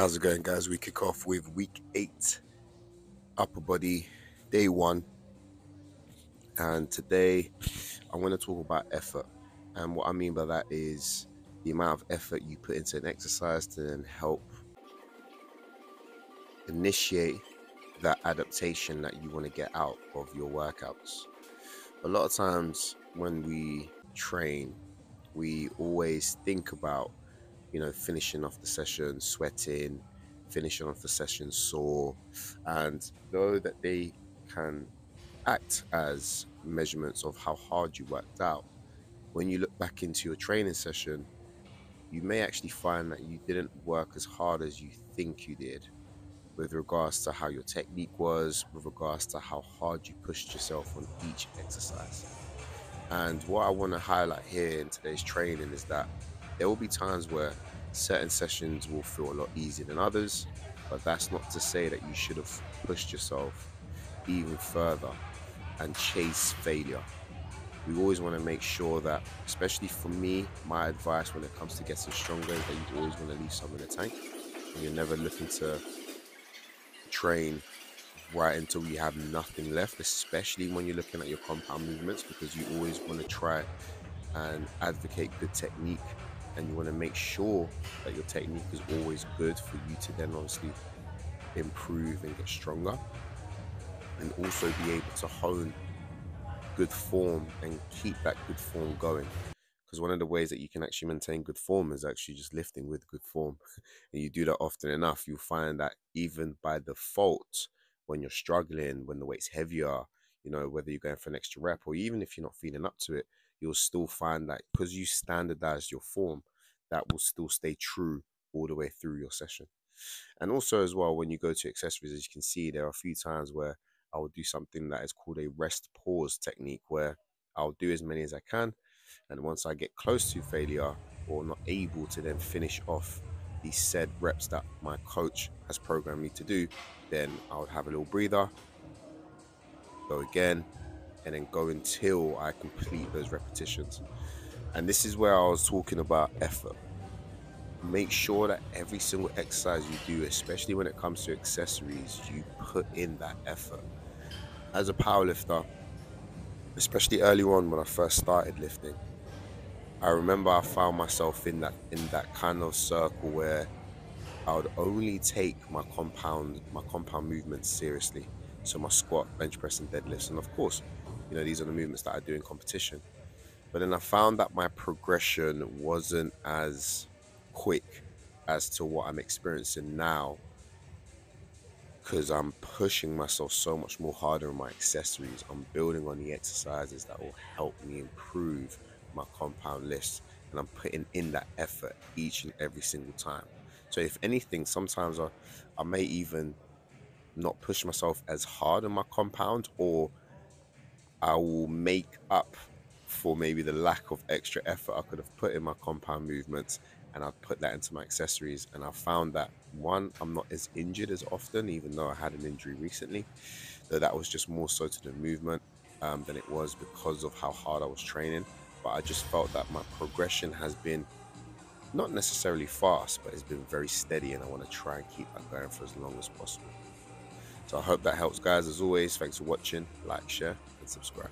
How's it going, guys? We kick off with week 8, upper body, day 1. And today I'm going to talk about effort. And what I mean by that is the amount of effort you put into an exercise to then help initiate that adaptation that you want to get out of your workouts. A lot of times when we train, we always think about finishing off the session sweating, finishing off the session sore. And though that they can act as measurements of how hard you worked out, when you look back into your training session, you may actually find that you didn't work as hard as you think you did, with regards to how your technique was, with regards to how hard you pushed yourself on each exercise. And what I want to highlight here in today's training is that there will be times where certain sessions will feel a lot easier than others, but that's not to say that you should have pushed yourself even further and chase failure. We always want to make sure that, especially for me, my advice when it comes to getting stronger is that you always want to leave some in the tank, and you're never looking to train right until you have nothing left, especially when you're looking at your compound movements, because you always want to try and advocate good technique, and you want to make sure that your technique is always good for you to then obviously improve and get stronger, and also be able to hone good form and keep that good form going. Because one of the ways that you can actually maintain good form is actually just lifting with good form. And you do that often enough, you'll find that even by default, when you're struggling, when the weight's heavier, whether you're going for an extra rep or even if you're not feeling up to it, you'll still find that because you standardize your form, that will still stay true all the way through your session. And also as well, when you go to accessories, as you can see, there are a few times where I will do something that is called a rest pause technique, where I'll do as many as I can. And once I get close to failure or not able to then finish off these said reps that my coach has programmed me to do, then I would have a little breather, go again, and then go until I complete those repetitions. And this is where I was talking about effort. Make sure that every single exercise you do, especially when it comes to accessories, you put in that effort. As a powerlifter, especially early on when I first started lifting, I remember I found myself in that kind of circle where I would only take my compound movements seriously. So my squat, bench press, and deadlifts. And of course, these are the movements that I do in competition. But then I found that my progression wasn't as quick as to what I'm experiencing now, because I'm pushing myself so much more harder in my accessories. I'm building on the exercises that will help me improve my compound lifts, and I'm putting in that effort each and every single time. So if anything, sometimes I may even not push myself as hard in my compound, or I will make up for maybe the lack of extra effort I could have put in my compound movements, and I'd put that into my accessories. And I found that, one, I'm not as injured as often, even though I had an injury recently, though that was just more so to the movement than it was because of how hard I was training. But I just felt that my progression has been not necessarily fast, but it's been very steady, and I want to try and keep that going for as long as possible. So I hope that helps, guys. As always, thanks for watching. Like, share, and subscribe.